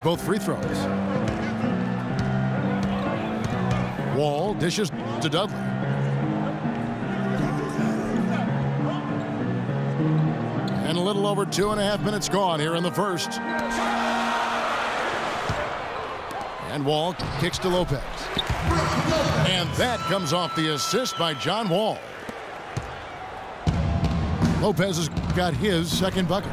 both free throws. Wall dishes to Dudley. And a little over 2.5 minutes gone here in the first. And Wall kicks to Lopez. And that comes off the assist by John Wall. Lopez has got his second bucket.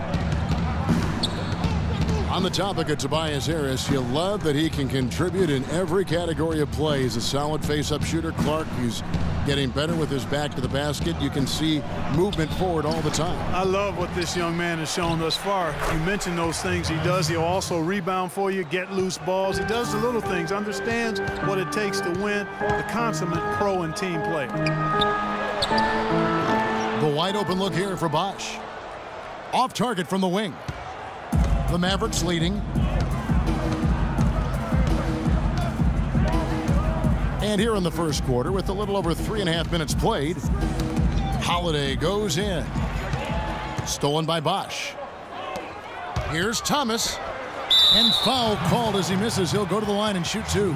On the topic of Tobias Harris, you love that he can contribute in every category of play. He's a solid face-up shooter. Clark, he's getting better with his back to the basket. You can see movement forward all the time. I love what this young man has shown thus far. You mentioned those things he does. He'll also rebound for you, get loose balls. He does the little things, understands what it takes to win. The consummate pro and team player. The wide open look here for Bosch. Off target from the wing. The Mavericks leading. And here in the first quarter, with a little over 3.5 minutes played, Holiday goes in. Stolen by Bosch. Here's Thomas. And foul called as he misses. He'll go to the line and shoot two.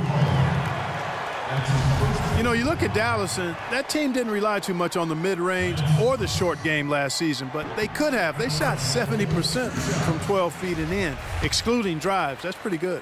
You know, you look at Dallas, and that team didn't rely too much on the mid-range or the short game last season, but they could have. They shot 70% from 12 feet and in, excluding drives. That's pretty good.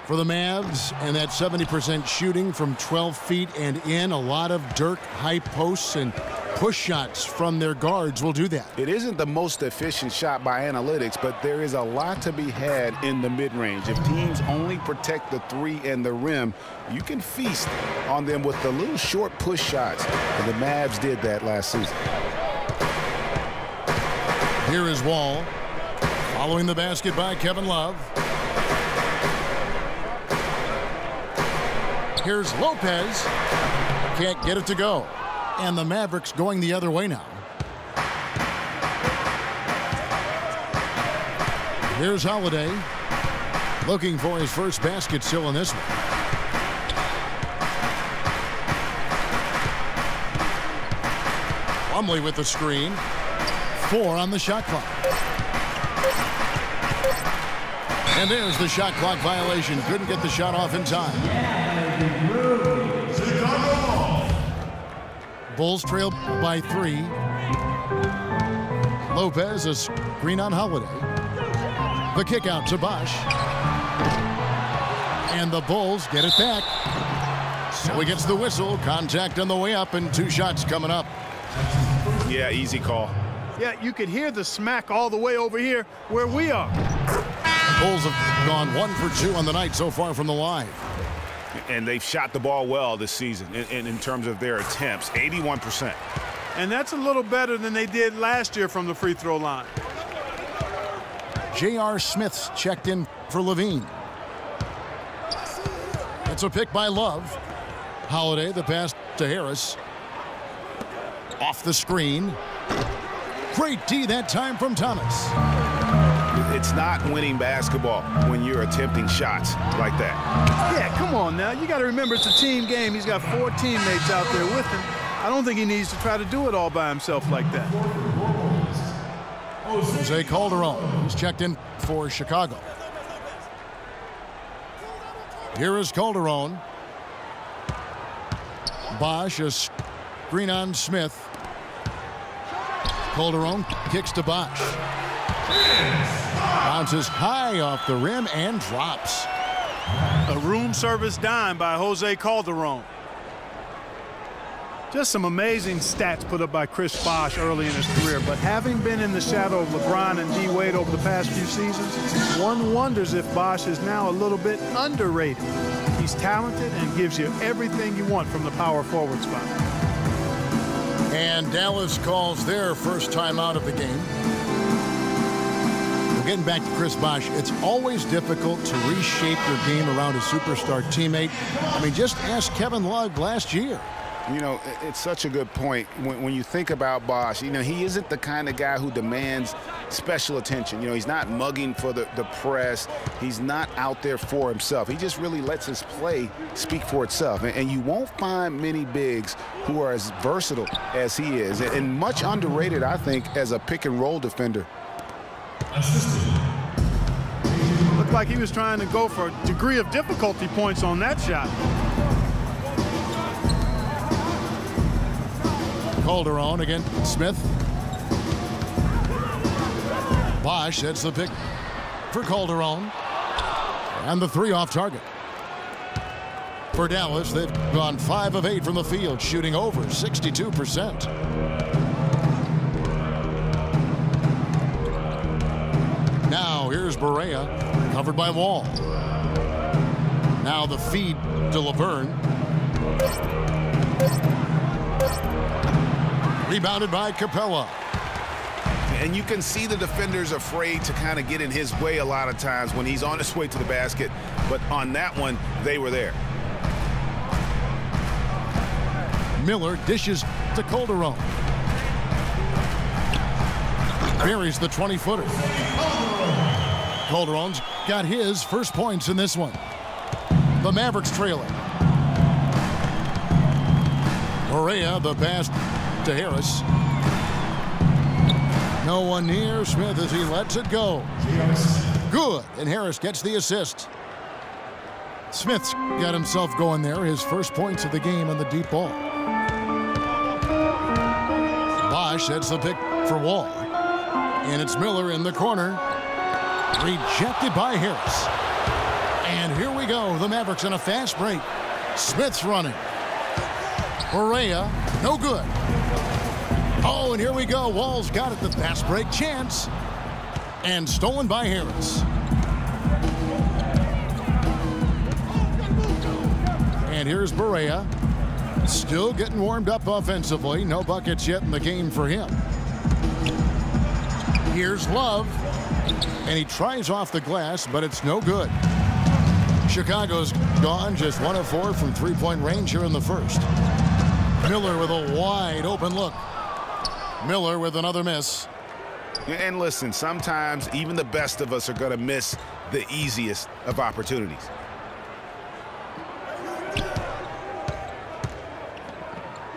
For the Mavs, and that 70% shooting from 12 feet and in, a lot of Dirk high posts and push shots from their guards will do that. It isn't the most efficient shot by analytics, but there is a lot to be had in the mid-range. If teams only protect the three and the rim, you can feast on them with the little short push shots. And the Mavs did that last season. Here is Wall, following the basket by Kevin Love. Here's Lopez. Can't get it to go. And the Mavericks going the other way now. Here's Holiday. Looking for his first basket still in this one. Plumlee with the screen. 4 on the shot clock. And there's the shot clock violation. Couldn't get the shot off in time. Bulls trail by 3. Lopez, a screen on Holiday. The kick out to Bosch. And the Bulls get it back. So he gets the whistle. Contact on the way up and 2 shots coming up. Yeah, easy call. Yeah, you could hear the smack all the way over here where we are. Bulls have gone 1 for 2 on the night so far from the line. And they've shot the ball well this season in terms of their attempts, 81%. And that's a little better than they did last year from the free throw line. J.R. Smith's checked in for Levine. It's a pick by Love. Holiday, the pass to Harris. Off the screen. Great D that time from Thomas. It's not winning basketball when you're attempting shots like that. Yeah, come on now. You got to remember it's a team game. He's got 4 teammates out there with him. I don't think he needs to try to do it all by himself like that. Jose Calderon. He's checked in for Chicago. Here is Calderon. Bosch, a screen on Smith. Calderon kicks to Bosch. Bounces high off the rim and drops. A room service dime by Jose Calderon. Just some amazing stats put up by Chris Bosh early in his career, but having been in the shadow of LeBron and D. Wade over the past few seasons, one wonders if Bosh is now a little bit underrated. He's talented and gives you everything you want from the power forward spot. And Dallas calls their first time out of the game. Getting back to Chris Bosh, it's always difficult to reshape your game around a superstar teammate. I mean, just ask Kevin Love last year. You know, it's such a good point. When you think about Bosh, you know, he isn't the kind of guy who demands special attention. You know, he's not mugging for the press. He's not out there for himself. He just really lets his play speak for itself. And you won't find many bigs who are as versatile as he is. And much underrated, I think, as a pick-and-roll defender. Assistant like he was trying to go for a degree of difficulty points on that shot. Calderon against Smith. Bosch hits the pick for Calderon. And the three off target. For Dallas, they've gone 5 of 8 from the field, shooting over 62%. Now here's Barea, covered by Wall. Now the feed to Laverne. Rebounded by Capella. And you can see the defenders afraid to kind of get in his way a lot of times when he's on his way to the basket. But on that one, they were there. Miller dishes to Calderon. Buries the 20-footer. Calderon's got his first points in this one. The Mavericks trailing. Barea, the pass to Harris. No one near Smith as he lets it go. Good, and Harris gets the assist. Smith's got himself going there, his first points of the game on the deep ball. Bosch sets the pick for Wall. And it's Miller in the corner. Rejected by Harris. And here we go, the Mavericks on a fast break. Smith's running. Barea, no good. Oh, and here we go. Wall's got it, the fast break chance. And stolen by Harris. And here's Barea. Still getting warmed up offensively. No buckets yet in the game for him. Here's Love. And he tries off the glass, but it's no good. Chicago's gone just 1 of 4 from three-point range here in the first. Miller with a wide open look. Miller with another miss. And listen, sometimes even the best of us are going to miss the easiest of opportunities.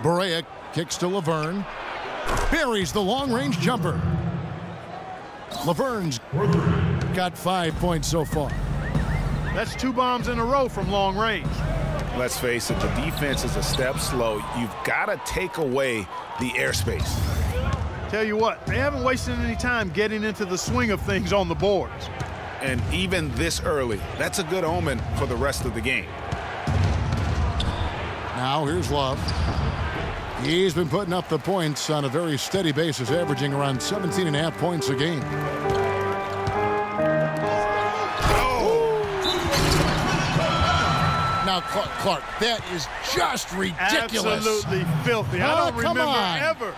Barea kicks to Laverne. Buries the long-range jumper. Laverne's got 5 points so far. That's 2 bombs in a row from long range. Let's face it, the defense is a step slow. You've got to take away the airspace. Tell you what, they haven't wasted any time getting into the swing of things on the boards. And even this early, that's a good omen for the rest of the game. Now here's Love. He's been putting up the points on a very steady basis, averaging around 17.5 points a game. Now, Clark, that is just ridiculous. Absolutely filthy. I don't remember on. ever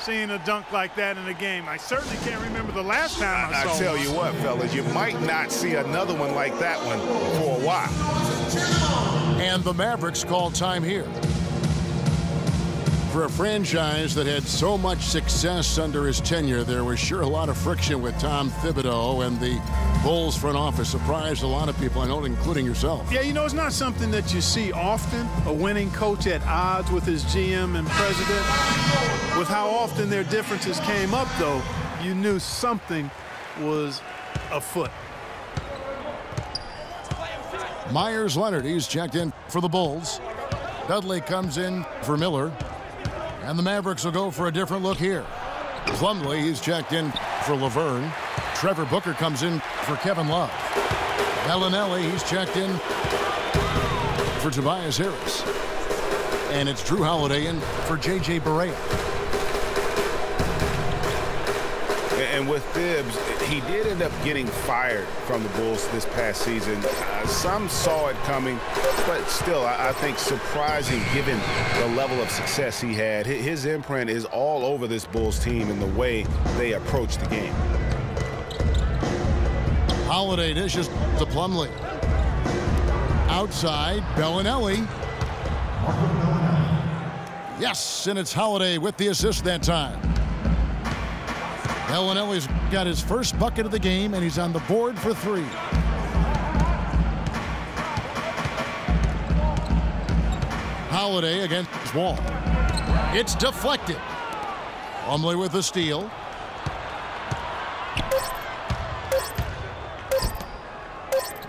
seeing a dunk like that in a game. I certainly can't remember the last time I saw I tell one. you what, fellas, you might not see another one like that one for a while. And the Mavericks call time here. For a franchise that had so much success under his tenure, there was sure a lot of friction with Tom Thibodeau, and the Bulls front office surprised a lot of people, I know, including yourself. Yeah, you know, it's not something that you see often, a winning coach at odds with his GM and president. With how often their differences came up, though, you knew something was afoot. Myers Leonard, he's checked in for the Bulls. Dudley comes in for Miller. And the Mavericks will go for a different look here. Plumlee, he's checked in for Laverne. Trevor Booker comes in for Kevin Love. Bellinelli, he's checked in for Tobias Harris. And it's Drew Holiday in for J.J. Barea. And with Thibs, he did end up getting fired from the Bulls this past season. Some saw it coming, but still, I think surprising given the level of success he had. His imprint is all over this Bulls team in the way they approach the game. Holiday dishes to Plumlee. Outside, Bellinelli. Yes, and it's Holiday with the assist that time. Bellinelli's got his first bucket of the game, and he's on the board for 3. Holiday against Wall. It's deflected. Plumlee with the steal.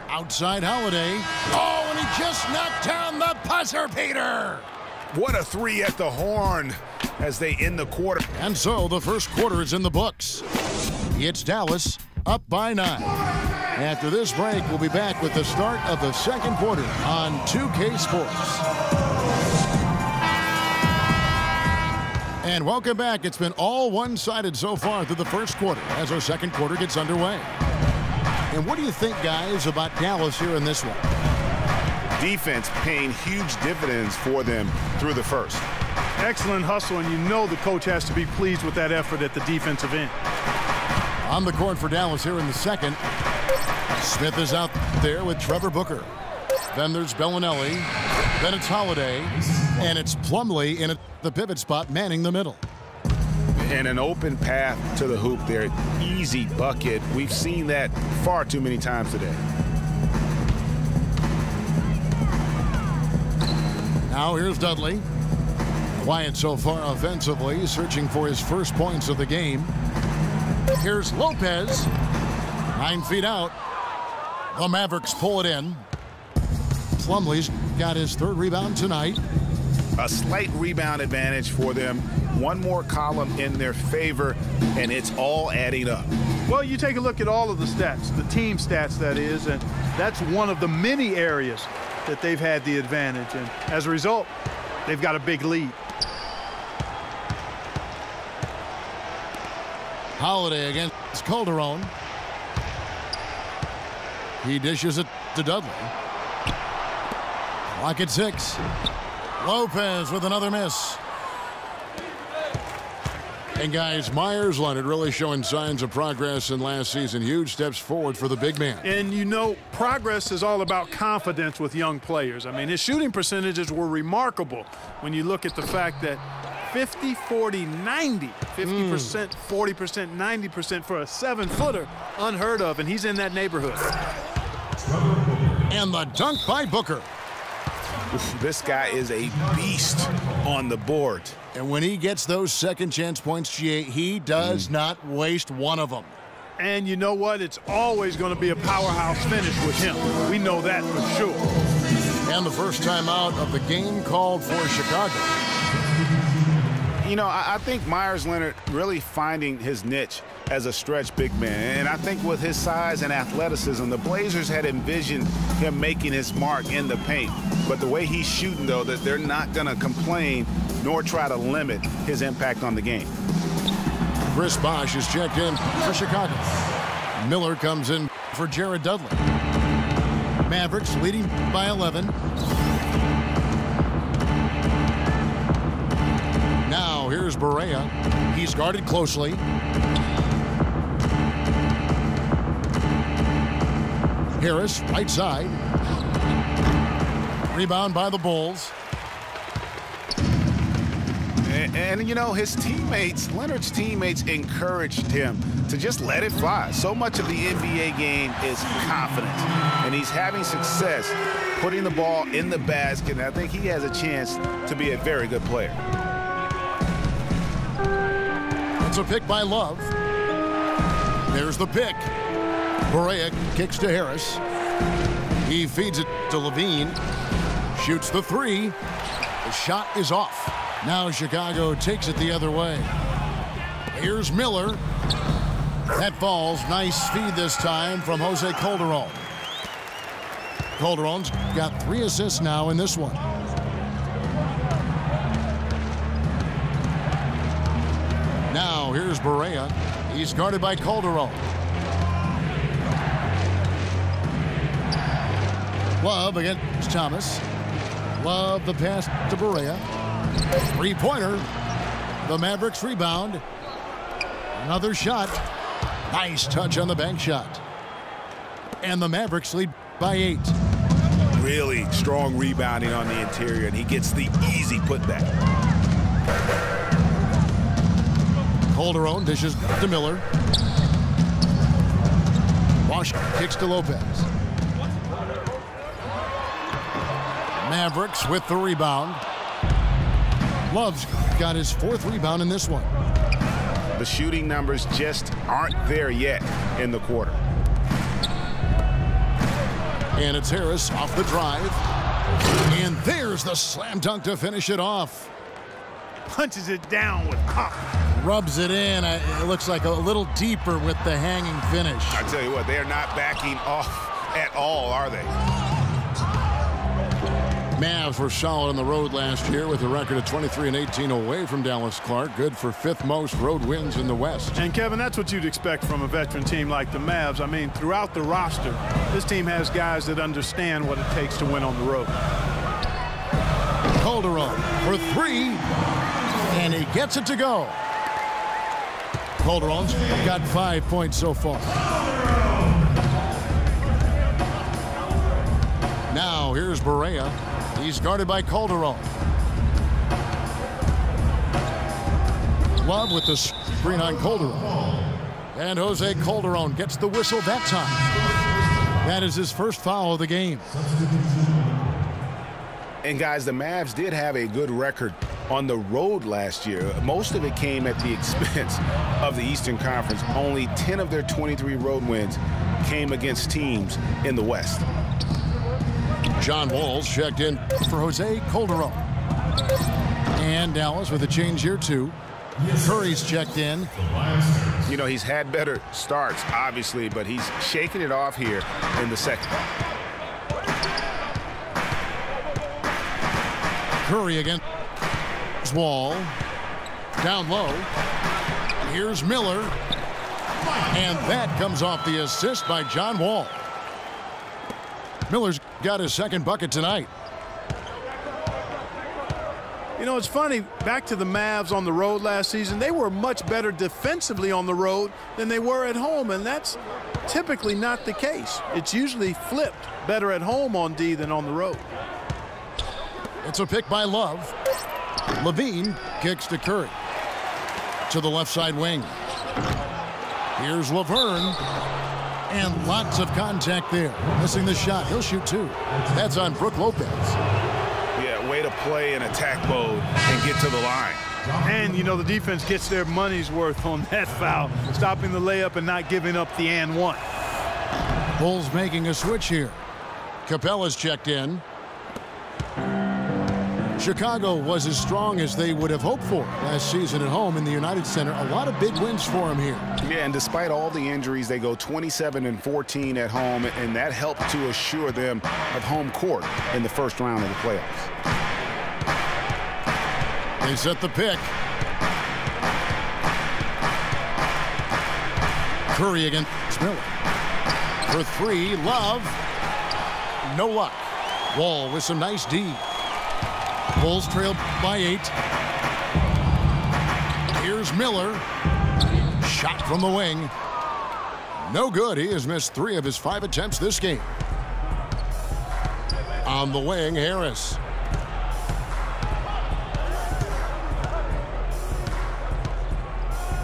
Outside Holiday. Oh, and he just knocked down the buzzer beater. What a three at the horn as they end the quarter. And so the first quarter is in the books. It's Dallas up by 9. After this break, we'll be back with the start of the second quarter on 2K Sports. And welcome back. It's been all one-sided so far through the first quarter as our second quarter gets underway. And what do you think, guys, about Dallas here in this one? Defense paying huge dividends for them through the first. Excellent hustle, and you know the coach has to be pleased with that effort at the defensive end. On the court for Dallas here in the second. Smith is out there with Trevor Booker. Then there's Bellinelli. Then it's Holiday. And it's Plumlee in the pivot spot, manning the middle. And an open path to the hoop there. Easy bucket. We've seen that far too many times today. Now here's Dudley. Quiet so far offensively, searching for his first points of the game. Here's Lopez. 9 feet out. The Mavericks pull it in. Plumlee's got his third rebound tonight. A slight rebound advantage for them. One more column in their favor, and it's all adding up. Well, you take a look at all of the stats, the team stats, that is, and that's one of the many areas that they've had the advantage. And as a result, they've got a big lead. Holiday against Calderon. He dishes it to Dudley. Clock at 6. Lopez with another miss. And guys, Myers Leonard really showing signs of progress in last season. Huge steps forward for the big man. And you know, progress is all about confidence with young players. I mean, his shooting percentages were remarkable when you look at the fact that 50, 40, 90, 50%, 40%, 90% for a 7-footer, unheard of, and he's in that neighborhood. And the dunk by Booker. This guy is a beast on the board. And when he gets those second chance points, GA, he does not waste one of them. And you know what? It's always going to be a powerhouse finish with him. We know that for sure. And the first time out of the game called for Chicago. You know, I think Myers Leonard really finding his niche as a stretch big man. And I think with his size and athleticism, the Blazers had envisioned him making his mark in the paint. But the way he's shooting, though, that they're not going to complain nor try to limit his impact on the game. Chris Bosh is checked in for Chicago. Miller comes in for Jared Dudley. Mavericks leading by 11. Now here's Barea. He's guarded closely. Harris, right side. Rebound by the Bulls. And you know, his teammates, Leonard's teammates, encouraged him to just let it fly. So much of the NBA game is confidence, and he's having success putting the ball in the basket, and I think he has a chance to be a very good player. It's a pick by Love. There's the pick. Barea kicks to Harris. He feeds it to Levine. Shoots the three. The shot is off. Now Chicago takes it the other way. Here's Miller. That falls. Nice feed this time from Jose Calderon. Calderon's got 3 assists now in this one. Now here's Barea. He's guarded by Calderon. Love against Thomas. Love the pass to Barea. 3-pointer. The Mavericks rebound. Another shot. Nice touch on the bank shot. And the Mavericks lead by 8. Really strong rebounding on the interior, and he gets the easy putback. Calderon dishes to Miller. Bosh kicks to Lopez. Mavericks with the rebound. Love's got his 4th rebound in this one. The shooting numbers just aren't there yet in the quarter. And it's Harris off the drive. And there's the slam dunk to finish it off. Punches it down with pop. Rubs it in. It looks like a little deeper with the hanging finish. I tell you what, they are not backing off at all, are they? Mavs were solid on the road last year with a record of 23-18 away from Dallas Clark. Good for 5th most road wins in the West. And, Kevin, that's what you'd expect from a veteran team like the Mavs. I mean, throughout the roster, this team has guys that understand what it takes to win on the road. Calderon for 3, and he gets it to go. Calderon's got 5 points so far. Now here's Barea. He's guarded by Calderon. Love with the screen on Calderon. And Jose Calderon gets the whistle that time. That is his first foul of the game. And, guys, the Mavs did have a good record on the road last year. Most of it came at the expense of the Eastern Conference. Only 10 of their 23 road wins came against teams in the West. John Wall's checked in for Jose Calderon. And Dallas with a change here, too. Curry's checked in. You know, he's had better starts, obviously, but he's shaking it off here in the second. Curry against Wall. Down low. Here's Miller. And that comes off the assist by John Wall. Miller's got his second bucket tonight. You know, it's funny, back to the Mavs on the road last season, they were much better defensively on the road than they were at home, and that's typically not the case. It's usually flipped, better at home on D than on the road. It's a pick by Love. Levine kicks to Curry. To the left side wing. Here's Laverne. And lots of contact there. Missing the shot. He'll shoot 2. That's on Brook Lopez. Yeah, way to play in attack mode and get to the line. And, you know, the defense gets their money's worth on that foul, stopping the layup and not giving up the and one. Bulls making a switch here. Capella's checked in. Chicago was as strong as they would have hoped for last season at home in the United Center. A lot of big wins for them here. Yeah, and despite all the injuries, they go 27-14 at home, and that helped to assure them of home court in the first round of the playoffs. They set the pick. Curry against Miller. For 3, Love. No luck. Wall with some nice D. Bulls trailed by 8. Here's Miller. Shot from the wing. No good. He has missed 3 of his 5 attempts this game. On the wing, Harris.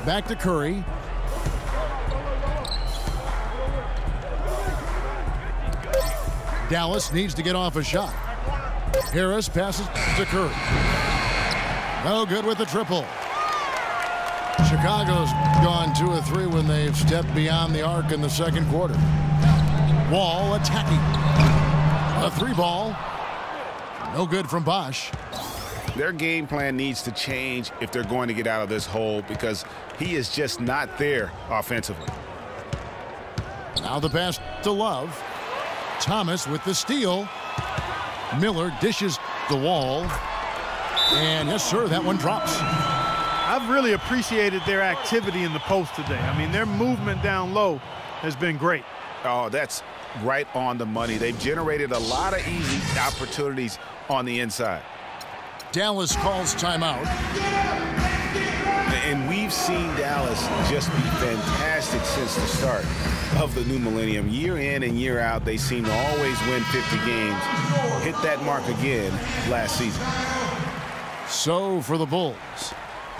Back to Curry. Dallas needs to get off a shot. Harris passes to Curry. No good with the triple. Chicago's gone 2 of 3 when they've stepped beyond the arc in the second quarter. Wall attacking. A 3-ball. No good from Bosch. Their game plan needs to change if they're going to get out of this hole, because he is just not there offensively. Now the pass to Love. Thomas with the steal. Miller dishes the Wall. And yes, sir, that one drops. I've really appreciated their activity in the post today. I mean, their movement down low has been great. Oh, that's right on the money. They've generated a lot of easy opportunities on the inside. Dallas calls timeout. And we've seen Dallas just be fantastic since the start of the new millennium. Year in and year out, they seem to always win 50 games. Hit that mark again last season. So for the Bulls,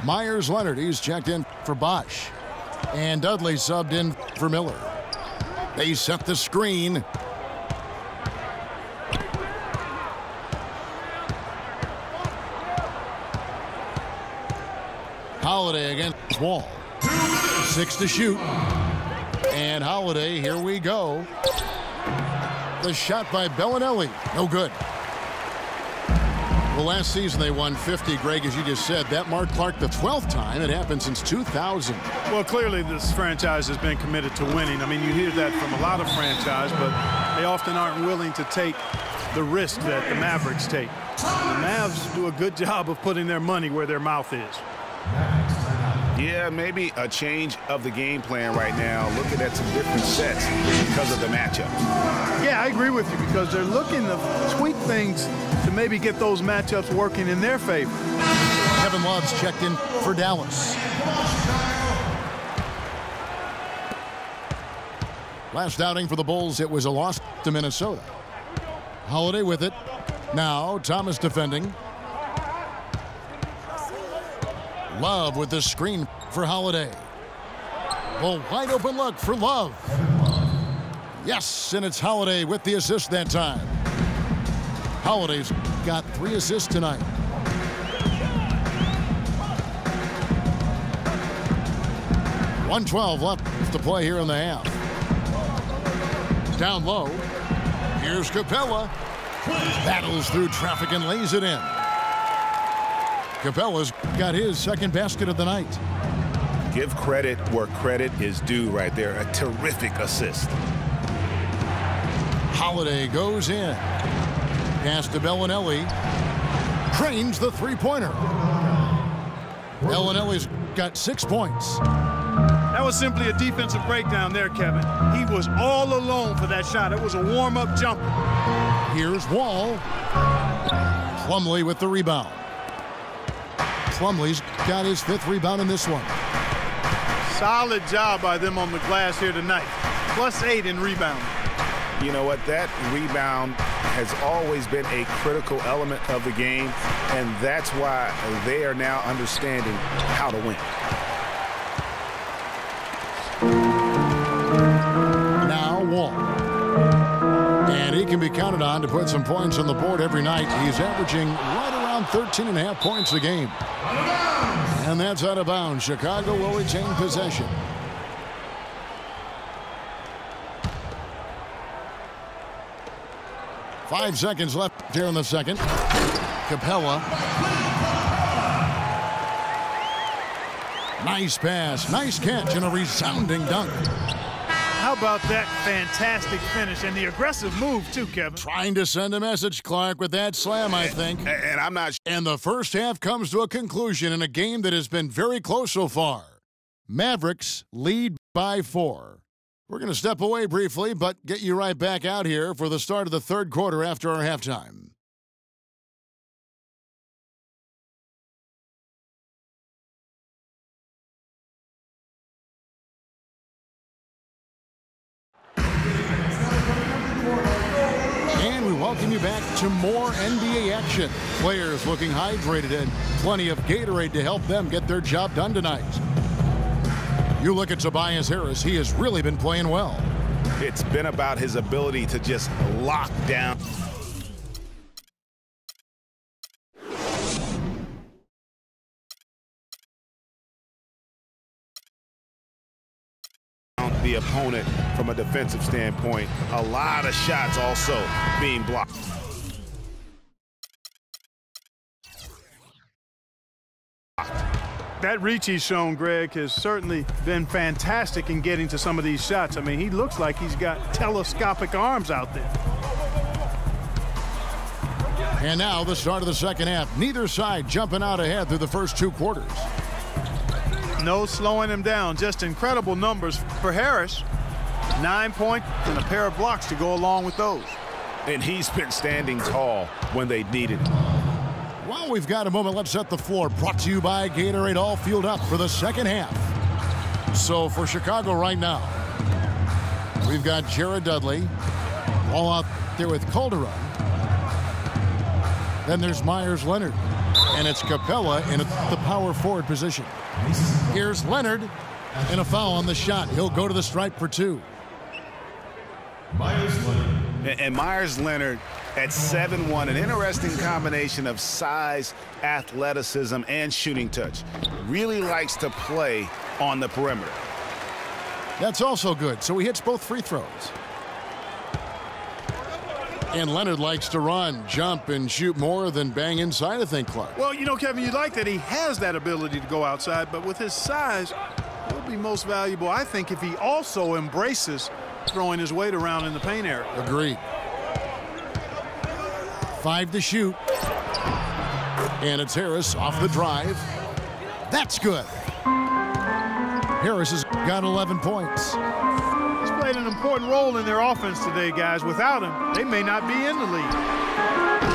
Myers Leonard, he's checked in for Bosch. And Dudley subbed in for Miller. They set the screen. Holiday against Wall. 6 to shoot. And Holiday, here we go. The shot by Bellinelli. No good. Well, last season they won 50, Greg, as you just said. That marked Clark the 12th time. It happened since 2000. Well, clearly this franchise has been committed to winning. I mean, you hear that from a lot of franchises, but they often aren't willing to take the risk that the Mavericks take. The Mavs do a good job of putting their money where their mouth is. Yeah, maybe a change of the game plan right now, looking at some different sets because of the matchup. Yeah, I agree with you because they're looking to tweak things to maybe get those matchups working in their favor. Kevin Love's checked in for Dallas. Last outing for the Bulls, it was a loss to Minnesota. Holiday with it. Now Thomas defending. Love with the screen for Holiday. A wide open look for Love. Yes, and it's Holiday with the assist that time. Holiday's got 3 assists tonight. .112 left to play here in the half. Down low. Here's Capella. Battles through traffic and lays it in. Capella's got his second basket of the night. Give credit where credit is due right there. A terrific assist. Holiday goes in. Pass to Bellinelli. Trains the three-pointer. Bellinelli's got 6 points. That was simply a defensive breakdown there, Kevin. He was all alone for that shot. It was a warm-up jumper. Here's Wall. Plumlee with the rebound. Plumlee's got his 5th rebound in this one. Solid job by them on the glass here tonight. +8 in rebound. You know what? That rebound has always been a critical element of the game, and that's why they are now understanding how to win. Now Wall. And he can be counted on to put some points on the board every night. He's averaging right around 13.5 points a game. And that's out of bounds. Chicago will retain possession. Five seconds left here in the second. Capella. Nice pass, nice catch, and a resounding dunk. How about that fantastic finish and the aggressive move, too, Kevin? Trying to send a message, Clark, with that slam, I think. And I'm not. And the first half comes to a conclusion in a game that has been very close so far. Mavericks lead by 4. We're going to step away briefly, but get you right back out here for the start of the third quarter after our halftime. And we welcome you back to more NBA action. Players looking hydrated and plenty of Gatorade to help them get their job done tonight. You look at Tobias Harris, he has really been playing well. It's been about his ability to just lock down. The opponent from a defensive standpoint. A lot of shots also being blocked. That reach he's shown, Greg, has certainly been fantastic in getting to some of these shots. I mean, he looks like he's got telescopic arms out there. And now the start of the second half. Neither side jumping out ahead through the first 2 quarters. No slowing him down. Just incredible numbers for Harris. 9 points and a pair of blocks to go along with those. And he's been standing tall when they needed him. Well, we've got a moment. Let's set the floor. Brought to you by Gatorade, all fueled up for the second half. So for Chicago right now, we've got Jared Dudley. All out there with Calderon. Then there's Myers Leonard. And it's Capella in the power forward position. Here's Leonard. And a foul on the shot. He'll go to the stripe for 2. Myers Leonard. And Myers Leonard at 7'1", an interesting combination of size, athleticism, and shooting touch. Really likes to play on the perimeter. That's also good. So he hits both free throws. And Leonard likes to run, jump, and shoot more than bang inside, I think, Clark. Well, you know, Kevin, you like that he has that ability to go outside, but with his size, he'll be most valuable, I think, if he also embraces throwing his weight around in the paint area. Agreed. 5 to shoot. And it's Harris off the drive. That's good. Harris has got 11 points. He's played an important role in their offense today, guys. Without him, they may not be in the league.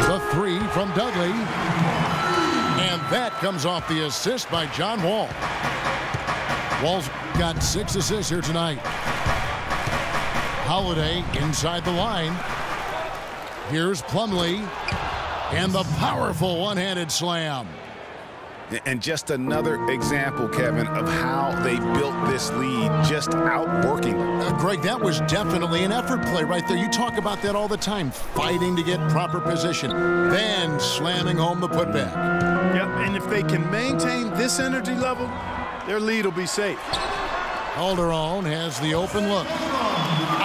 The 3 from Dudley. And that comes off the assist by John Wall. Wall's got 6 assists here tonight. Holiday inside the line. Here's Plumlee. And the powerful one-handed slam. And just another example, Kevin, of how they built this lead, just outworking them. Greg, that was definitely an effort play right there. You talk about that all the time, fighting to get proper position, then slamming home the putback. Yep, and if they can maintain this energy level, their lead will be safe. Calderon has the open look.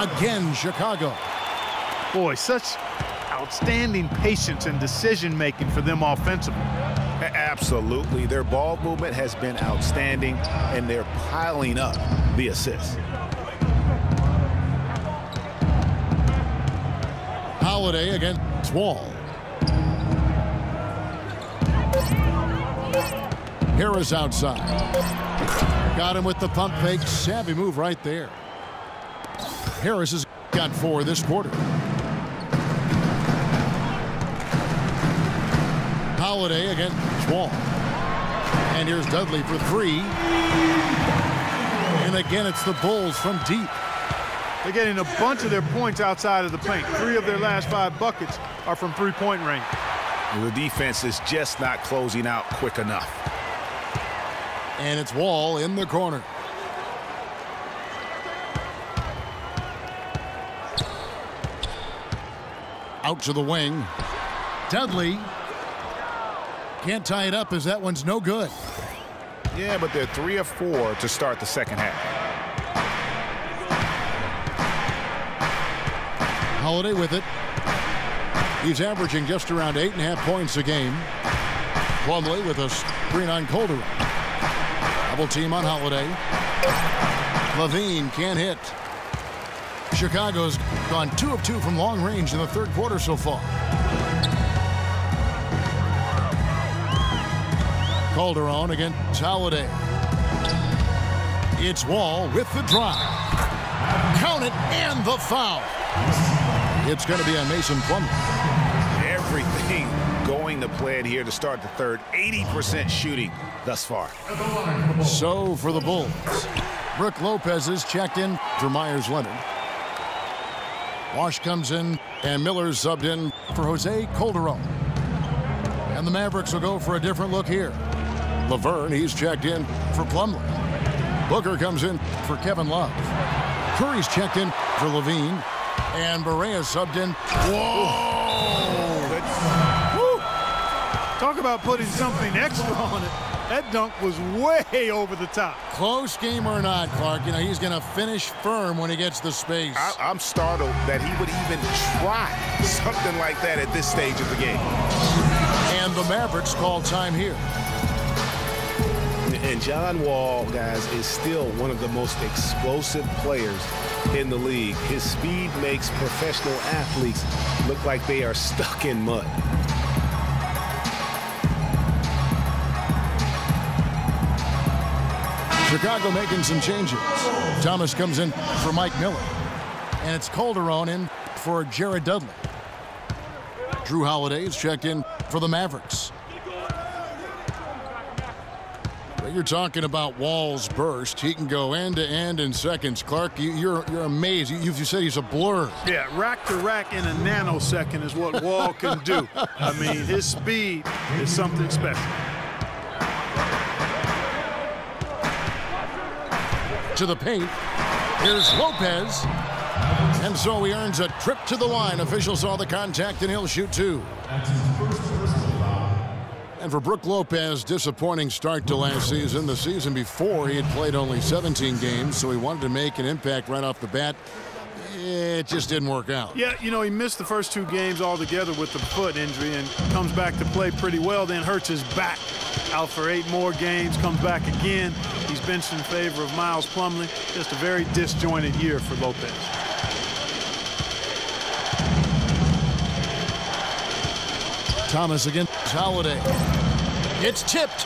Again, Chicago. Boy, such outstanding patience and decision-making for them offensively. Absolutely. Their ball movement has been outstanding, and they're piling up the assists. Holiday against Wall. Harris outside. Got him with the pump fake. Savvy move right there. Harris has got 4 this quarter. Holiday against Wall. And here's Dudley for 3. And again, it's the Bulls from deep. They're getting a bunch of their points outside of the paint. 3 of their last 5 buckets are from three-point range. The defense is just not closing out quick enough. And it's Wall in the corner. Out to the wing. Dudley. Can't tie it up as that one's no good. Yeah, but they're 3 of 4 to start the second half. Holiday with it. He's averaging just around 8.5 points a game. Plumlee with a screen on Calderon. Double team on Holiday. Levine can't hit. Chicago's gone 2 of 2 from long range in the third quarter so far. Calderon against Holiday. It's Wall with the drive. Count it and the foul. It's going to be on Mason Plumlee. Everything going to plan here to start the third. 80% shooting thus far. So for the Bulls, Brook Lopez is checked in for Myers Leonard. Wash comes in and Miller's subbed in for Jose Calderon. And the Mavericks will go for a different look here. Laverne, he's checked in for Plumlee. Booker comes in for Kevin Love. Curry's checked in for Levine. And Barea subbed in. Whoa! Woo! Talk about putting something extra on it. That dunk was way over the top. Close game or not, Clark, you know, he's going to finish firm when he gets the space. I'm startled that he would even try something like that at this stage of the game. And the Mavericks call time here. And John Wall, guys, is still one of the most explosive players in the league. His speed makes professional athletes look like they are stuck in mud. Chicago making some changes. Thomas comes in for Mike Miller. And it's Calderon in for Jared Dudley. Drew Holiday is checked in for the Mavericks. But you're talking about Wall's burst. He can go end to end in seconds. Clark, you're amazed. You said he's a blur. Yeah, rack to rack in a nanosecond is what Wall can do. I mean, his speed is something special. To the paint. Here's Lopez. And so he earns a trip to the line. Official saw the contact, and he'll shoot 2. And for Brook Lopez, disappointing start to last season. The season before, he had played only 17 games, so he wanted to make an impact right off the bat. It just didn't work out. Yeah, you know, he missed the first 2 games altogether with the foot injury and comes back to play pretty well, then hurts his back. Out for 8 more games, comes back again. He's benched in favor of Miles Plumlee. Just a very disjointed year for Lopez. Thomas against Holiday. It's tipped.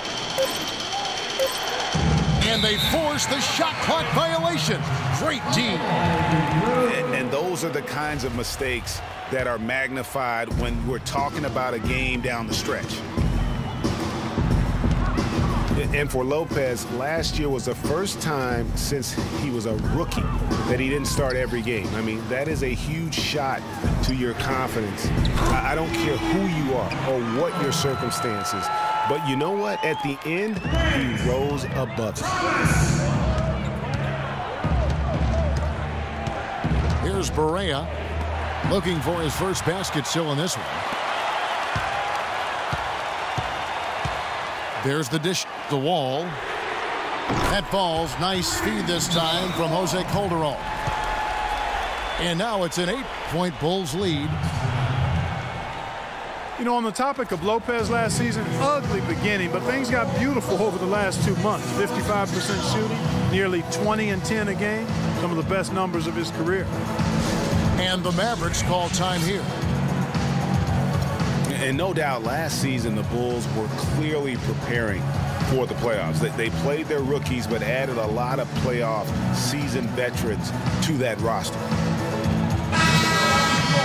And they force the shot clock violation. Great D. And those are the kinds of mistakes that are magnified when we're talking about a game down the stretch. And for Lopez, last year was the first time since he was a rookie that he didn't start every game. I mean, that is a huge shot to your confidence. I don't care who you are or what your circumstances, but you know what? At the end, he rose above it. Here's Barea looking for his first basket still in this one. There's the dish, the wall. That falls. Nice feed this time from Jose Calderon. And now it's an 8-point Bulls lead. You know, on the topic of Lopez last season, ugly beginning, but things got beautiful over the last 2 months. 55% shooting, nearly 20 and 10 a game, some of the best numbers of his career. And the Mavericks call time here. And no doubt last season the Bulls were clearly preparing for the playoffs. They played their rookies but added a lot of playoff seasoned veterans to that roster.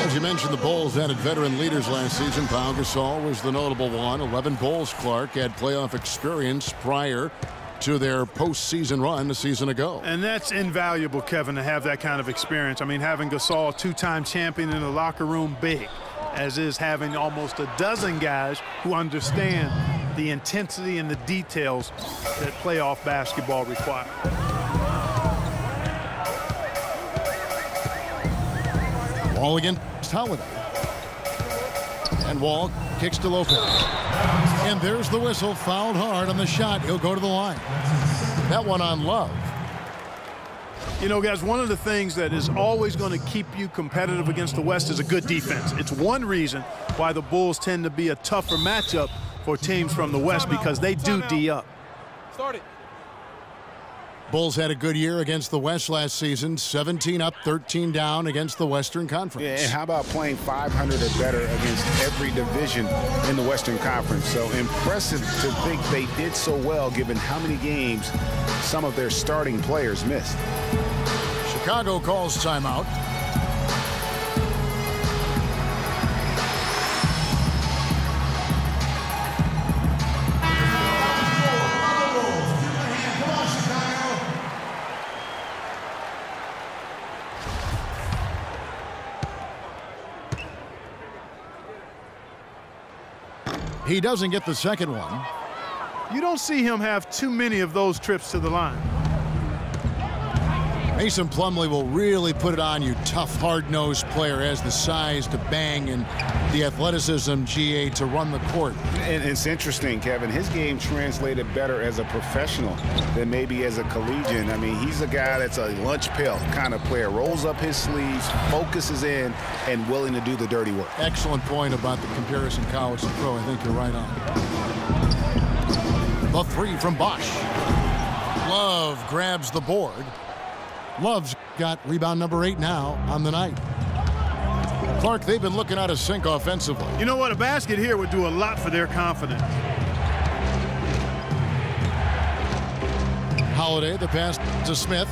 As you mentioned, the Bulls added veteran leaders last season. Pau Gasol was the notable one. 11 Bulls Clark had playoff experience prior to their postseason run a season ago. And that's invaluable, Kevin, to have that kind of experience. I mean, having Gasol, 2-time champion in the locker room, big. As is having almost a dozen guys who understand the intensity and the details that playoff basketball requires. Wall against Holiday. And Wall kicks to Lopez. And there's the whistle. Fouled hard on the shot. He'll go to the line. That one on Love. You know, guys, one of the things that is always going to keep you competitive against the West is a good defense. It's one reason why the Bulls tend to be a tougher matchup for teams from the West, because they do D up. Start it. Bulls had a good year against the West last season. 17 up, 13 down against the Western Conference. Yeah, and how about playing 500 or better against every division in the Western Conference? So impressive to think they did so well given how many games some of their starting players missed. Chicago calls timeout. He doesn't get the second one. You don't see him have too many of those trips to the line. Mason Plumlee will really put it on you. Tough, hard-nosed player, has the size to bang and the athleticism, GA, to run the court. And it's interesting, Kevin. His game translated better as a professional than maybe as a collegiate. I mean, he's a guy that's a lunch pail kind of player. Rolls up his sleeves, focuses in, and willing to do the dirty work. Excellent point about the comparison college to pro. I think you're right on. The three from Bosch. Love grabs the board. Love's got rebound number 8 now on the night. Clark, they've been looking out of sync offensively. You know what? A basket here would do a lot for their confidence. Holiday, the pass to Smith.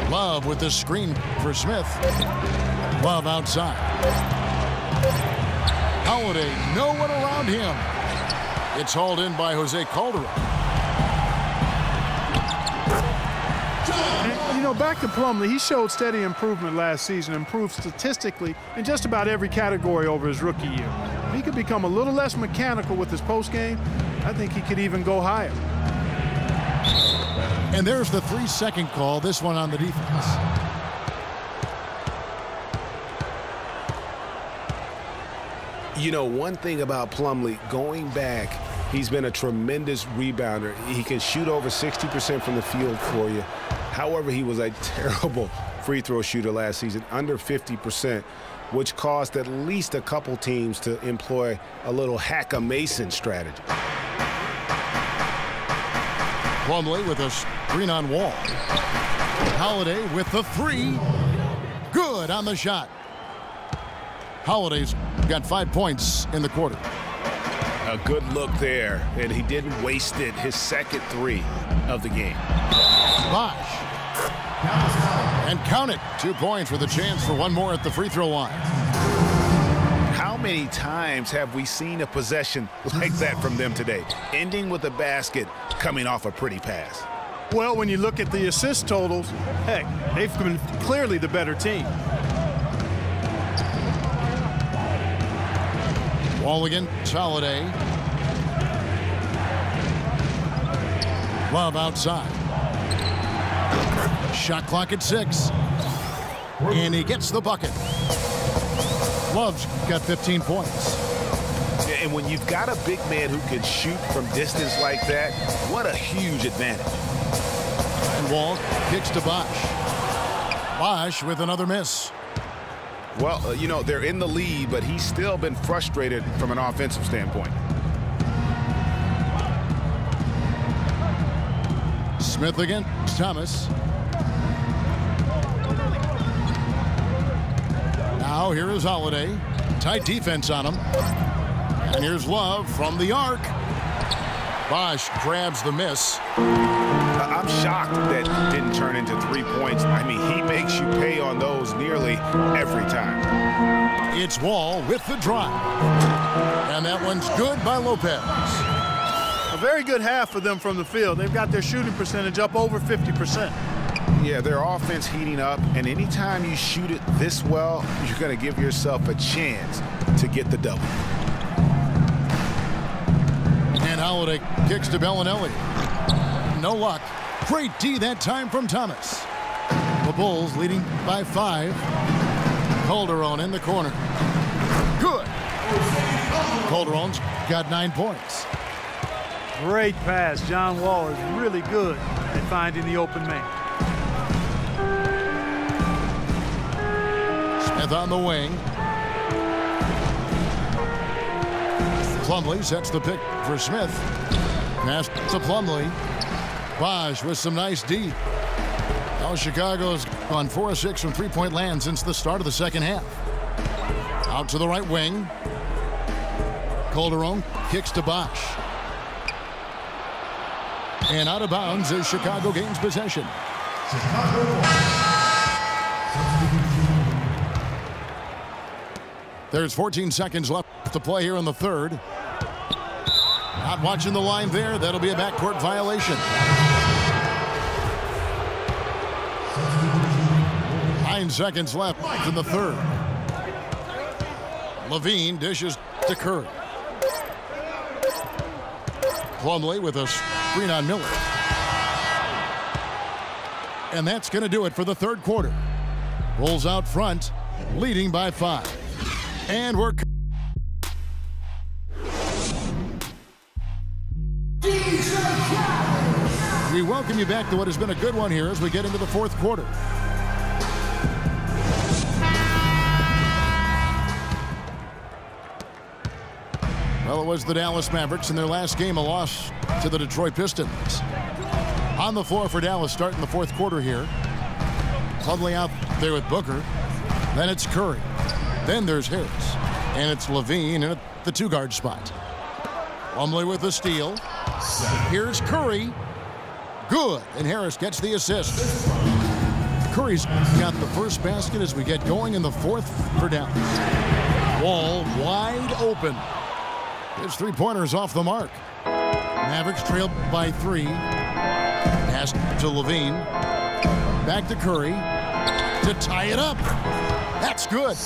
Love with the screen for Smith. Love outside. Holiday, no one around him. It's hauled in by Jose Calderon. You know, back to Plumlee, he showed steady improvement last season, improved statistically in just about every category over his rookie year. If he could become a little less mechanical with his postgame, I think he could even go higher. And there's the 3-second call, this one on the defense. You know, one thing about Plumlee, going back, he's been a tremendous rebounder. He can shoot over 60% from the field for you. However, he was a terrible free throw shooter last season, under 50%, which caused at least a couple teams to employ a little hack-a-mason strategy. Plumlee with a screen on Wall. Holiday with the three. Good on the shot. Holiday's got 5 points in the quarter. A good look there, and he didn't waste it. His second three of the game. Bosh. And count it. 2 points with a chance for one more at the free throw line. How many times have we seen a possession like that from them today? Ending with a basket, coming off a pretty pass. Well, when you look at the assist totals, heck, they've been clearly the better team. Wall against Holiday. Love outside. Shot clock at 6. And he gets the bucket. Love's got 15 points. And when you've got a big man who can shoot from distance like that, what a huge advantage. And Wall kicks to Bosh. Bosh with another miss. Well, you know, they're in the lead, but he's still been frustrated from an offensive standpoint. Smith against Thomas. Now here is Holiday. Tight defense on him. And here's Love from the arc. Bosh grabs the miss. I'm shocked that didn't turn into 3 points. I mean, he makes you pay on those nearly every time. It's Wall with the drive. And that one's good by Lopez. A very good half for them from the field. They've got their shooting percentage up over 50%. Yeah, their offense heating up, and anytime you shoot it this well, you're going to give yourself a chance to get the double. And Holiday kicks to Bellinelli. No luck. Great D that time from Thomas. The Bulls leading by 5. Calderon in the corner. Good. Calderon's got 9 points. Great pass. John Wall is really good at finding the open man. Smith on the wing. Plumlee sets the pick for Smith. Pass to Plumlee. Bosh with some nice D. Now Chicago's on 4-6 from three-point land since the start of the second half. Out to the right wing. Calderon kicks to Bosh. And out of bounds as Chicago gains possession. There's 14 seconds left to play here in the third. Not watching the line there. That'll be a backcourt violation. 9 seconds left in the third. Levine dishes to Curry. Plumlee with a screen on Miller. And that's going to do it for the third quarter. Bulls out front, leading by 5. And we're... We welcome you back to what has been a good one here as we get into the fourth quarter. Well, it was the Dallas Mavericks in their last game, a loss to the Detroit Pistons. On the floor for Dallas starting the fourth quarter here. Plumlee out there with Booker. Then it's Curry. Then there's Harris. And it's Levine in the two-guard spot. Plumlee with the steal. Here's Curry. Good. And Harris gets the assist. Curry's got the first basket as we get going in the fourth for Dallas. Wall wide open. His three-pointer's off the mark. Mavericks trail by 3. Pass to Levine. Back to Curry to tie it up. That's good.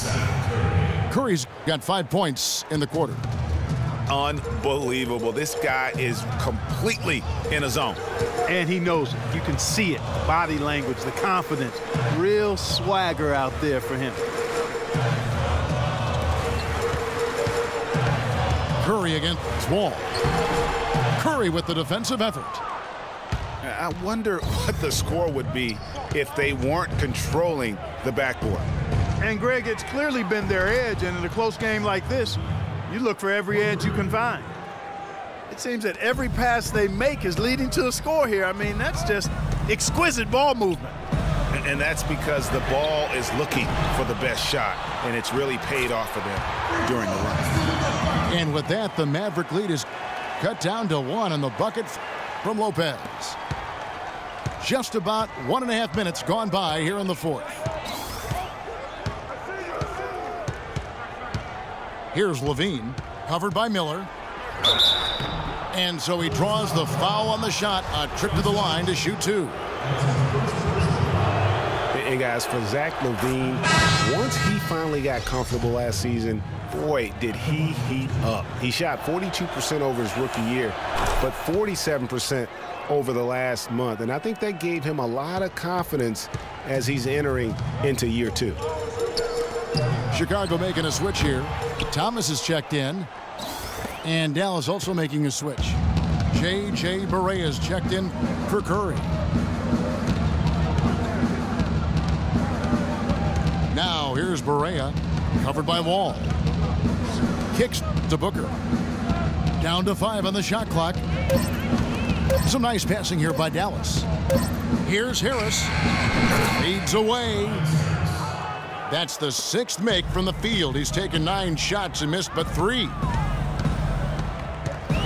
Curry's got 5 points in the quarter. Unbelievable. This guy is completely in a zone. And he knows it. You can see it. Body language, the confidence. Real swagger out there for him. Curry against Wall. Curry with the defensive effort. I wonder what the score would be if they weren't controlling the backboard. And, Greg, it's clearly been their edge, and in a close game like this, you look for every edge you can find. It seems that every pass they make is leading to a score here. I mean, that's just exquisite ball movement. And that's because the ball is looking for the best shot, and it's really paid off for them during the run. And with that, the Maverick lead is cut down to 1 in the bucket from Lopez. Just about 1.5 minutes gone by here in the fourth. Here's Levine, covered by Miller. And so he draws the foul on the shot. A trip to the line to shoot 2. Hey, guys, for Zach LaVine, once he finally got comfortable last season, boy, did he heat up. He shot 42% over his rookie year, but 47% over the last month. And I think that gave him a lot of confidence as he's entering into year 2. Chicago making a switch here. Thomas is checked in. And Dallas also making a switch. J.J. Barea is checked in for Curry. Now here's Barea, covered by Wall. Kicks to Booker. Down to 5 on the shot clock. Some nice passing here by Dallas. Here's Harris. Feeds away. That's the 6th make from the field. He's taken 9 shots and missed but 3.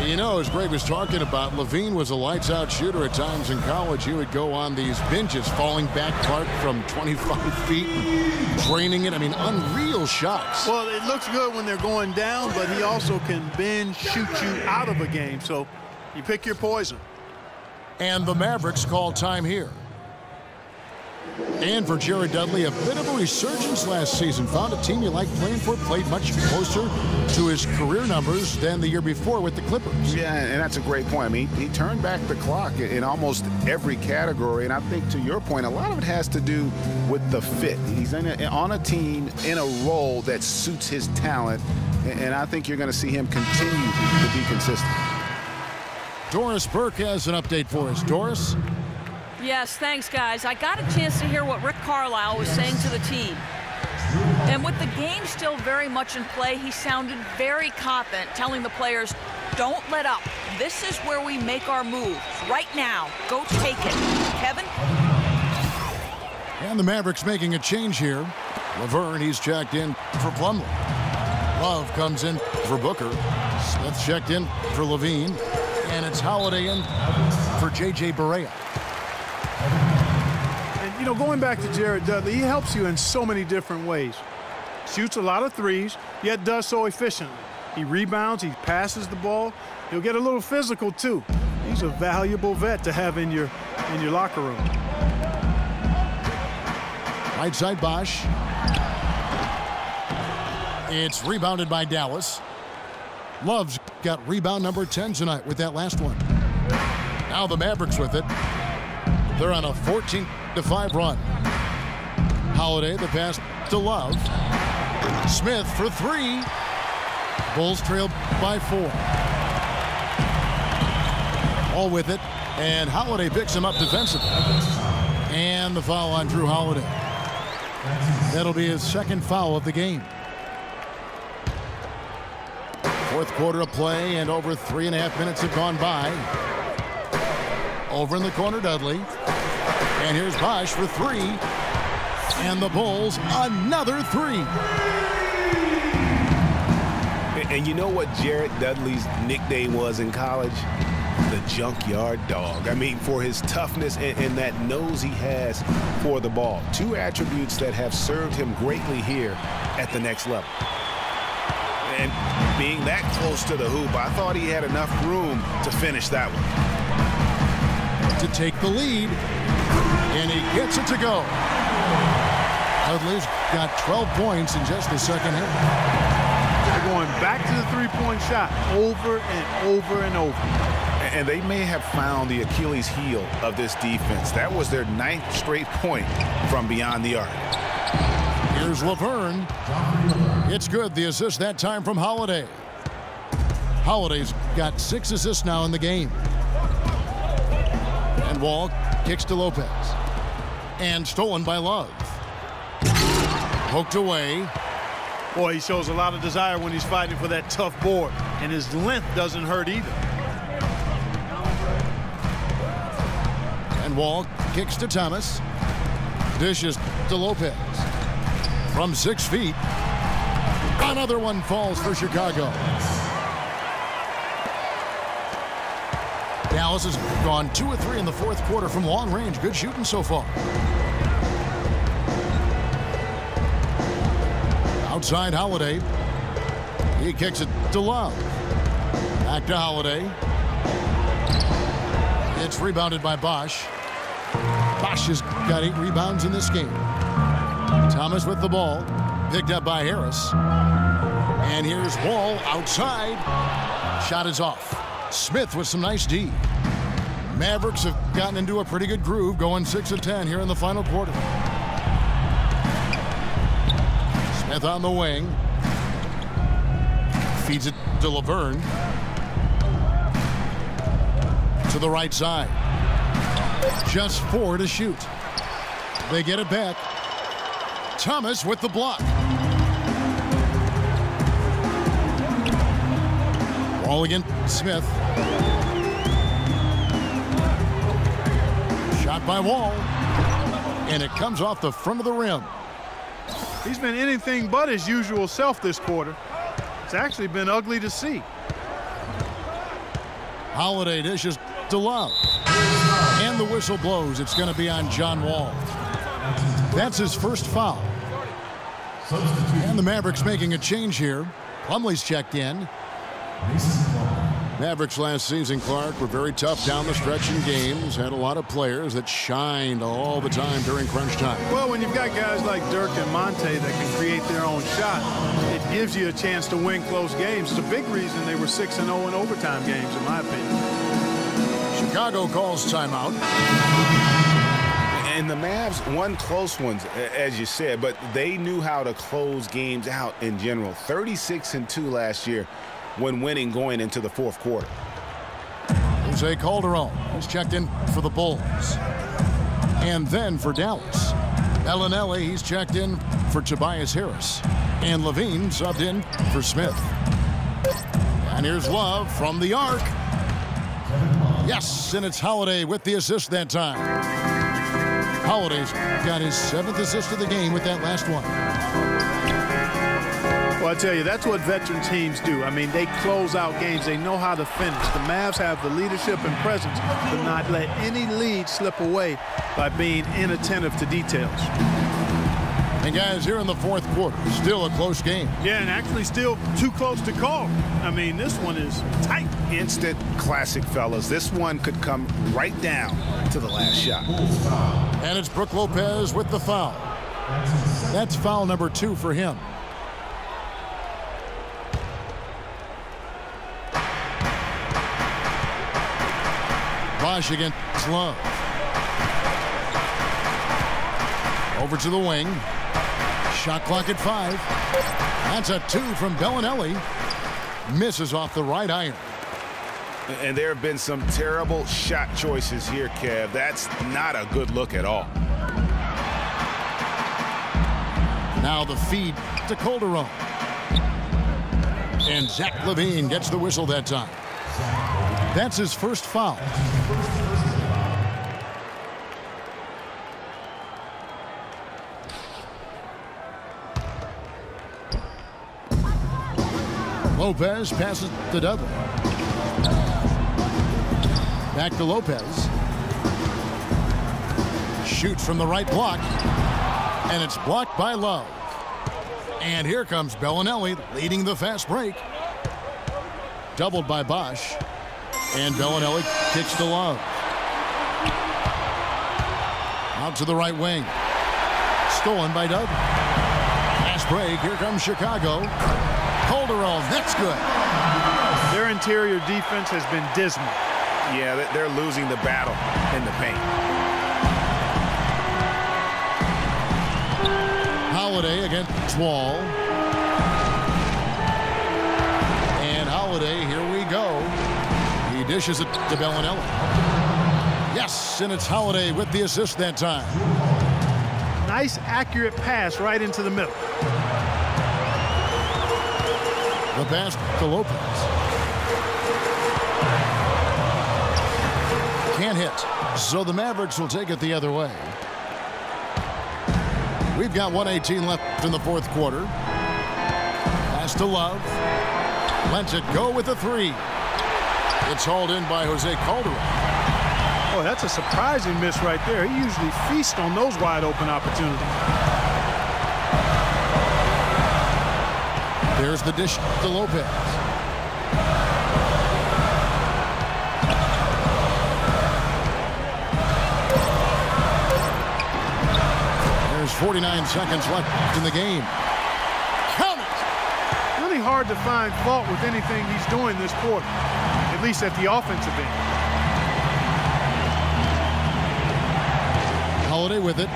You know, as Greg was talking about, Levine was a lights-out shooter at times in college. He would go on these benches, falling back Clark from 25 feet, draining it. I mean, unreal shots. Well, it looks good when they're going down, but he also can bend, shoot you out of a game. So you pick your poison. And the Mavericks call time here. And for Jared Dudley, a bit of a resurgence last season. Found a team you like playing for, played much closer to his career numbers than the year before with the Clippers. Yeah, and that's a great point. I mean, he turned back the clock in almost every category. And I think, to your point, a lot of it has to do with the fit. He's on a team in a role that suits his talent. And I think you're going to see him continue to be consistent. Doris Burke has an update for us. Doris? Yes, thanks, guys. I got a chance to hear what Rick Carlisle was saying to the team. And with the game still very much in play, he sounded very confident, telling the players, don't let up. This is where we make our moves. Right now. Go take it. Kevin? And the Mavericks making a change here. Laverne, he's checked in for Plumlee. Love comes in for Booker. Smith checked in for Levine. And it's Holiday in for J.J. Barea. And, you know, going back to Jared Dudley, he helps you in so many different ways. Shoots a lot of threes, yet does so efficiently. He rebounds, he passes the ball. He'll get a little physical, too. He's a valuable vet to have in your locker room. Right side Bosch. It's rebounded by Dallas. Love's got rebound number 10 tonight with that last one. Now the Mavericks with it. They're on a 14-5 run. Holiday, the pass to Love. Smith for 3. Bulls trail by 4. All with it, and Holiday picks him up defensively. And the foul on Drew Holiday. That'll be his second foul of the game. Fourth quarter of play, and over 3.5 minutes have gone by. Over in the corner, Dudley. And here's Bosch for 3. And the Bulls, another 3. And you know what Jared Dudley's nickname was in college? The Junkyard Dog. I mean, for his toughness and that nose he has for the ball. 2 attributes that have served him greatly here at the next level. And being that close to the hoop, I thought he had enough room to finish that one. To take the lead, and he gets it to go. Dudley's got 12 points in just the second half. They're going back to the three-point shot over and over and over. And they may have found the Achilles heel of this defense. That was their 9th straight point from beyond the arc. Here's Laverne. It's good. The assist that time from Holiday. Holiday's got 6 assists now in the game. And Wall kicks to Lopez. And stolen by Love. Poked away. Boy, he shows a lot of desire when he's fighting for that tough board. And his length doesn't hurt either. And Wall kicks to Thomas. Dishes to Lopez. From 6 feet. Another one falls for Chicago. Dallas has gone 2 of 3 in the fourth quarter from long range. Good shooting so far. Outside Holiday. He kicks it to Love. Back to Holiday. It's rebounded by Bosch. Bosch has got 8 rebounds in this game. Thomas with the ball. Picked up by Harris. And here's Wall outside. Shot is off. Smith with some nice D. Mavericks have gotten into a pretty good groove, going 6 of 10 here in the final quarter. Smith on the wing. Feeds it to Laverne. To the right side. Just 4 to shoot. They get it back. Thomas with the block. Ball against Smith. Shot by Wall. And it comes off the front of the rim. He's been anything but his usual self this quarter. It's actually been ugly to see. Holiday dishes to Love. And the whistle blows. It's going to be on John Wall. That's his first foul. And the Mavericks making a change here. Plumlee's checked in. Mavericks last season, Clark, were very tough down the stretch in games. Had a lot of players that shined all the time during crunch time. Well, when you've got guys like Dirk and Monte that can create their own shot, it gives you a chance to win close games. It's a big reason they were 6-0 in overtime games, in my opinion. Chicago calls timeout. And the Mavs won close ones, as you said, but they knew how to close games out in general. 36-2 last year when winning going into the fourth quarter. Jose Calderon is checked in for the Bulls. And then for Dallas. Bellinelli, he's checked in for Tobias Harris. And Levine subbed in for Smith. And here's Love from the arc. Yes, and it's Holiday with the assist that time. Holiday's got his 7th assist of the game with that last one. Well, I tell you, that's what veteran teams do. I mean, they close out games. They know how to finish. The Mavs have the leadership and presence to not let any lead slip away by being inattentive to details. And guys, here in the fourth quarter, still a close game. Yeah, and actually still too close to call. I mean, this one is tight. Instant classic, fellas. This one could come right down to the last shot. And it's Brook Lopez with the foul. That's foul number 2 for him. Bosch against Love. Over to the wing. Shot clock at 5. That's a 2 from Bellinelli. Misses off the right iron. And there have been some terrible shot choices here, Kev. That's not a good look at all. Now the feed to Calderon. And Zach LaVine gets the whistle that time. That's his first foul. Lopez passes to Dudley. Back to Lopez. Shoots from the right block. And it's blocked by Love. And here comes Bellinelli leading the fast break. Doubled by Bosch. And Bellinelli kicks to Love. Out to the right wing. Stolen by Doug. Fast break. Here comes Chicago. Calderon, that's good. Their interior defense has been dismal. Yeah, they're losing the battle in the paint. Holiday against Wall. And Holiday, here we go. He dishes it to Bellinelli. Yes, and it's Holiday with the assist that time. Nice, accurate pass right into the middle. The pass to Lopez. Can't hit. So the Mavericks will take it the other way. We've got 1:18 left in the fourth quarter. Pass to Love. Lets it go with a three. It's hauled in by Jose Calderon. Oh, that's a surprising miss right there. He usually feasts on those wide open opportunities. There's the dish to Lopez. There's 49 seconds left in the game. Count it! Really hard to find fault with anything he's doing this quarter, at least at the offensive end. Holiday with it.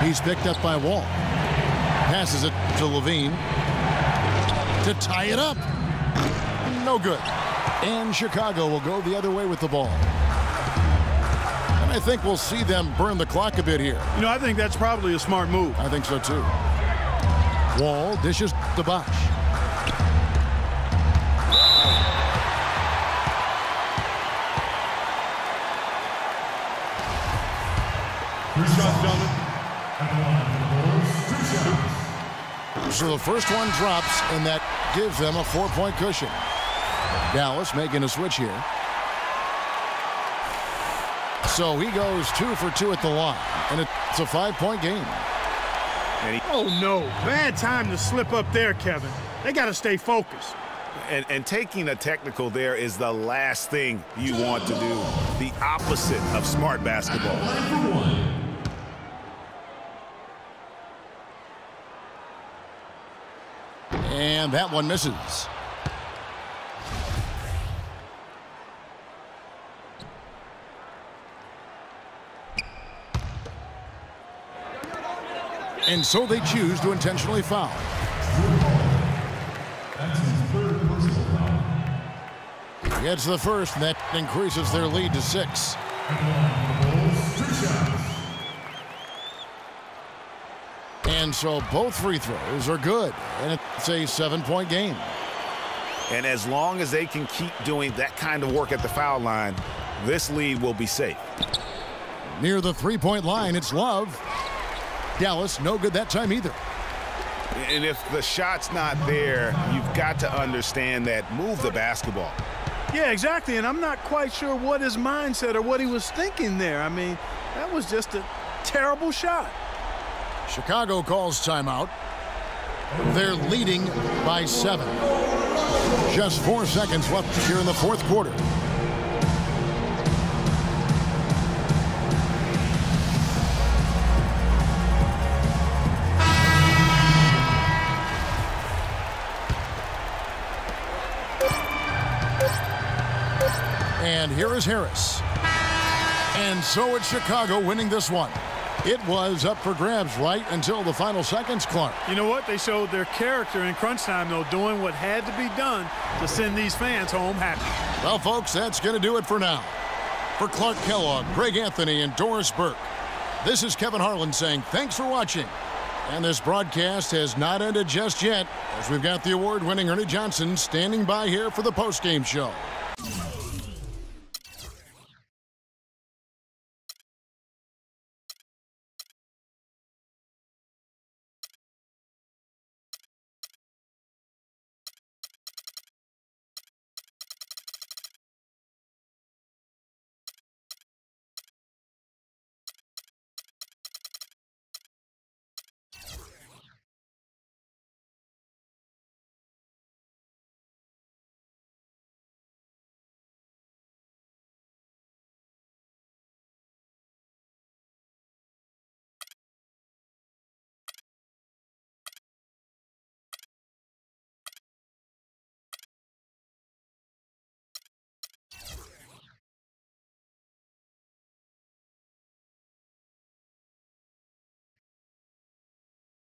He's picked up by Wall. Passes it to Levine to tie it up. No good. And Chicago will go the other way with the ball. And I think we'll see them burn the clock a bit here. You know, I think that's probably a smart move. I think so too. Wall dishes to Bosch. So the first one drops, and that gives them a 4-point cushion. Dallas making a switch here. So he goes 2 for 2 at the line, and it's a 5-point game. Oh, no. Bad time to slip up there, Kevin. They got to stay focused. And taking a technical there is the last thing you want to do. The opposite of smart basketball. And that one misses. And so they choose to intentionally foul. Gets the first, and that increases their lead to 6. And so both free throws are good, and it's a 7-point game. And as long as they can keep doing that kind of work at the foul line, this lead will be safe. Near the 3-point line, it's Love. Dallas, no good that time either. And if the shot's not there, you've got to understand that. Move the basketball. Yeah, exactly, and I'm not quite sure what his mindset or what he was thinking there. I mean, that was just a terrible shot. Chicago calls timeout. They're leading by 7. Just 4 seconds left here in the fourth quarter. And here is Harris. And so it's Chicago winning this one. It was up for grabs right until the final seconds, Clark. You know what? They showed their character in crunch time, though, doing what had to be done to send these fans home happy. Well, folks, that's going to do it for now. For Clark Kellogg, Greg Anthony, and Doris Burke, this is Kevin Harlan saying thanks for watching. And this broadcast has not ended just yet, as we've got the award-winning Ernie Johnson standing by here for the postgame show.